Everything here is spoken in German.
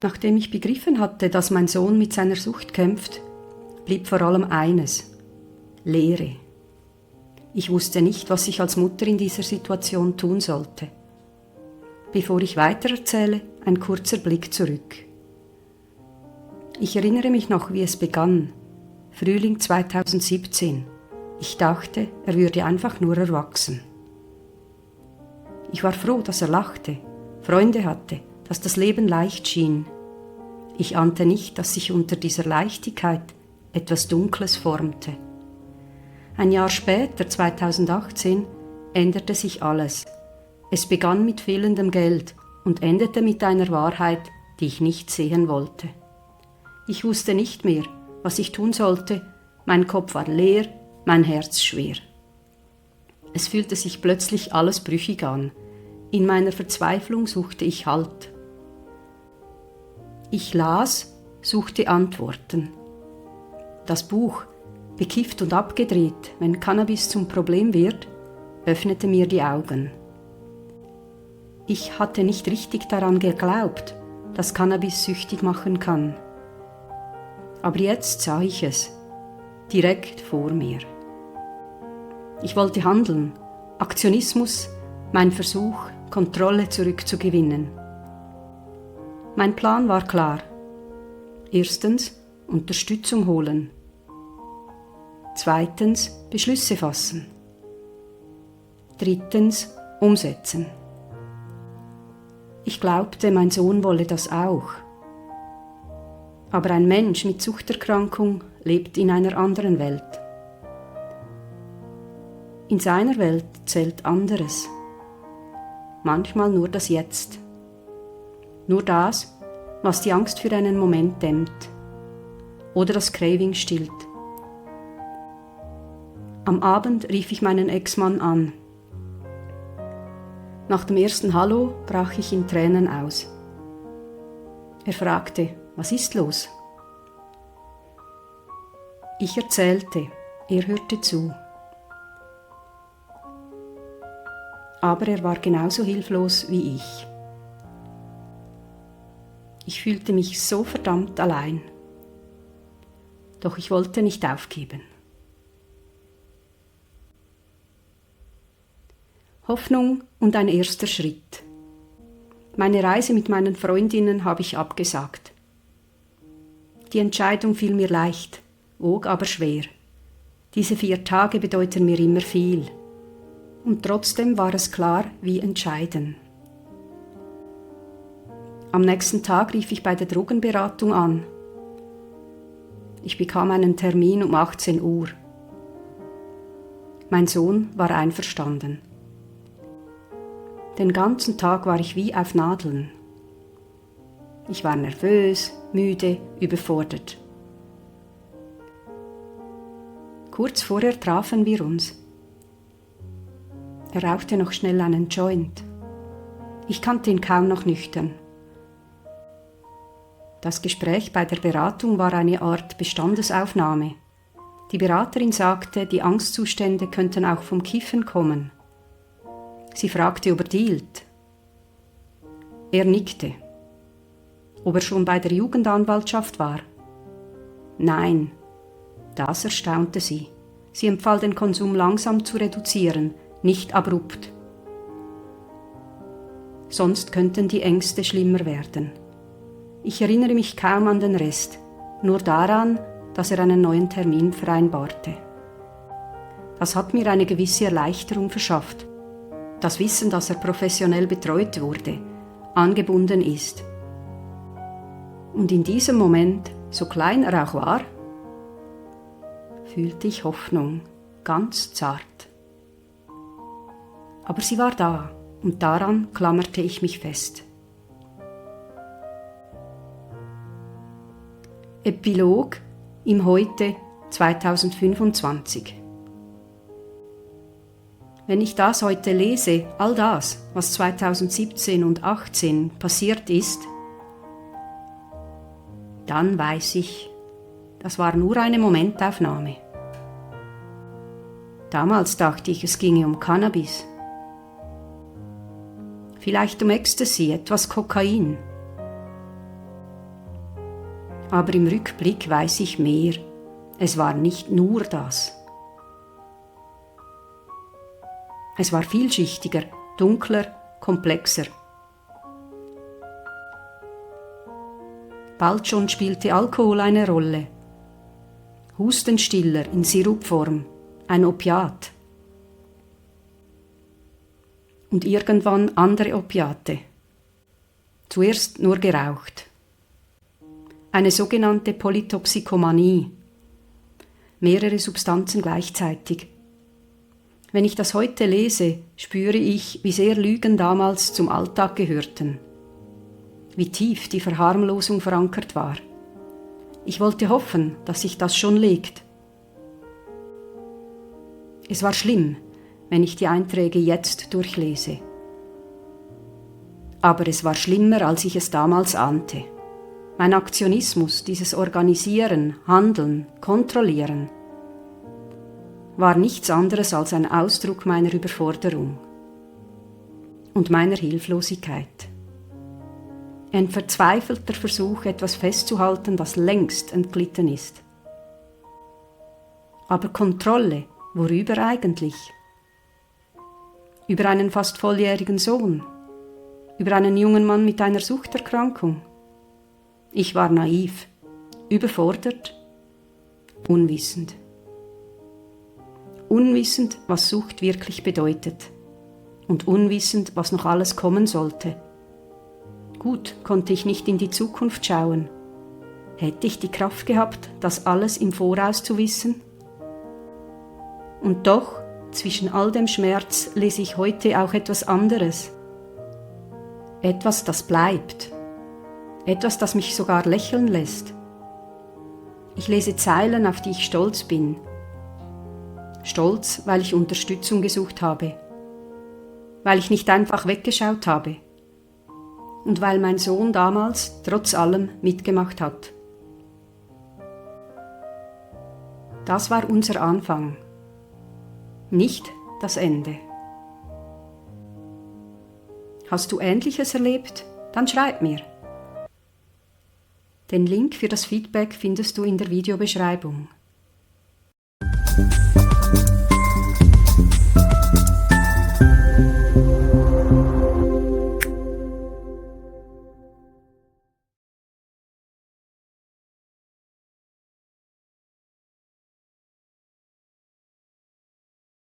Nachdem ich begriffen hatte, dass mein Sohn mit seiner Sucht kämpft, blieb vor allem eines: Leere. Ich wusste nicht, was ich als Mutter in dieser Situation tun sollte. Bevor ich weitererzähle, ein kurzer Blick zurück. Ich erinnere mich noch, wie es begann. Frühling 2017. Ich dachte, er würde einfach nur erwachsen. Ich war froh, dass er lachte, Freunde hatte, dass das Leben leicht schien. Ich ahnte nicht, dass sich unter dieser Leichtigkeit etwas Dunkles formte. Ein Jahr später, 2018, änderte sich alles. Es begann mit fehlendem Geld und endete mit einer Wahrheit, die ich nicht sehen wollte. Ich wusste nicht mehr, was ich tun sollte. Mein Kopf war leer, mein Herz schwer. Es fühlte sich plötzlich alles brüchig an. In meiner Verzweiflung suchte ich Halt. Ich las, suchte Antworten. Das Buch »Bekifft und abgedreht, wenn Cannabis zum Problem wird« öffnete mir die Augen. Ich hatte nicht richtig daran geglaubt, dass Cannabis süchtig machen kann. Aber jetzt sah ich es, direkt vor mir. Ich wollte handeln, Aktionismus, mein Versuch, Kontrolle zurückzugewinnen. Mein Plan war klar. Erstens, Unterstützung holen. Zweitens, Beschlüsse fassen. Drittens, umsetzen. Ich glaubte, mein Sohn wolle das auch. Aber ein Mensch mit Suchterkrankung lebt in einer anderen Welt. In seiner Welt zählt anderes. Manchmal nur das Jetzt. Nur das, was die Angst für einen Moment dämmt oder das Craving stillt. Am Abend rief ich meinen Ex-Mann an. Nach dem ersten Hallo brach ich in Tränen aus. Er fragte, was ist los? Ich erzählte, er hörte zu. Aber er war genauso hilflos wie ich. Ich fühlte mich so verdammt allein. Doch ich wollte nicht aufgeben. Hoffnung und ein erster Schritt. Meine Reise mit meinen Freundinnen habe ich abgesagt. Die Entscheidung fiel mir leicht, wog aber schwer. Diese 4 Tage bedeuten mir immer viel. Und trotzdem war es klar, wie entscheiden. Am nächsten Tag rief ich bei der Drogenberatung an. Ich bekam einen Termin um 18 Uhr. Mein Sohn war einverstanden. Den ganzen Tag war ich wie auf Nadeln. Ich war nervös, müde, überfordert. Kurz vorher trafen wir uns. Er rauchte noch schnell einen Joint. Ich kannte ihn kaum noch nüchtern. Das Gespräch bei der Beratung war eine Art Bestandesaufnahme. Die Beraterin sagte, die Angstzustände könnten auch vom Kiffen kommen. Sie fragte, ob er dealt. Er nickte. Ob er schon bei der Jugendanwaltschaft war? Nein, das erstaunte sie. Sie empfahl, den Konsum langsam zu reduzieren, nicht abrupt. Sonst könnten die Ängste schlimmer werden. Ich erinnere mich kaum an den Rest, nur daran, dass er einen neuen Termin vereinbarte. Das hat mir eine gewisse Erleichterung verschafft. Das Wissen, dass er professionell betreut wurde, angebunden ist. Und in diesem Moment, so klein er auch war, fühlte ich Hoffnung, ganz zart. Aber sie war da und daran klammerte ich mich fest. Epilog im Heute 2025. Wenn ich das heute lese, all das, was 2017 und 2018 passiert ist, dann weiß ich, das war nur eine Momentaufnahme. Damals dachte ich, es ginge um Cannabis. Vielleicht um Ecstasy, etwas Kokain. Aber im Rückblick weiß ich mehr. Es war nicht nur das. Es war vielschichtiger, dunkler, komplexer. Bald schon spielte Alkohol eine Rolle. Hustenstiller in Sirupform, ein Opiat. Und irgendwann andere Opiate. Zuerst nur geraucht. Eine sogenannte Polytoxikomanie. Mehrere Substanzen gleichzeitig. Wenn ich das heute lese, spüre ich, wie sehr Lügen damals zum Alltag gehörten. Wie tief die Verharmlosung verankert war. Ich wollte hoffen, dass sich das schon legt. Es war schlimm, wenn ich die Einträge jetzt durchlese. Aber es war schlimmer, als ich es damals ahnte. Mein Aktionismus, dieses Organisieren, Handeln, Kontrollieren, war nichts anderes als ein Ausdruck meiner Überforderung und meiner Hilflosigkeit. Ein verzweifelter Versuch, etwas festzuhalten, das längst entglitten ist. Aber Kontrolle, worüber eigentlich? Über einen fast volljährigen Sohn? Über einen jungen Mann mit einer Suchterkrankung? Ich war naiv, überfordert, unwissend. Unwissend, was Sucht wirklich bedeutet. Und unwissend, was noch alles kommen sollte. Gut, konnte ich nicht in die Zukunft schauen. Hätte ich die Kraft gehabt, das alles im Voraus zu wissen? Und doch, zwischen all dem Schmerz, lese ich heute auch etwas anderes. Etwas, das bleibt. Etwas, das mich sogar lächeln lässt. Ich lese Zeilen, auf die ich stolz bin. Stolz, weil ich Unterstützung gesucht habe. Weil ich nicht einfach weggeschaut habe. Und weil mein Sohn damals, trotz allem, mitgemacht hat. Das war unser Anfang. Nicht das Ende. Hast du Ähnliches erlebt? Dann schreib mir. Den Link für das Feedback findest du in der Videobeschreibung.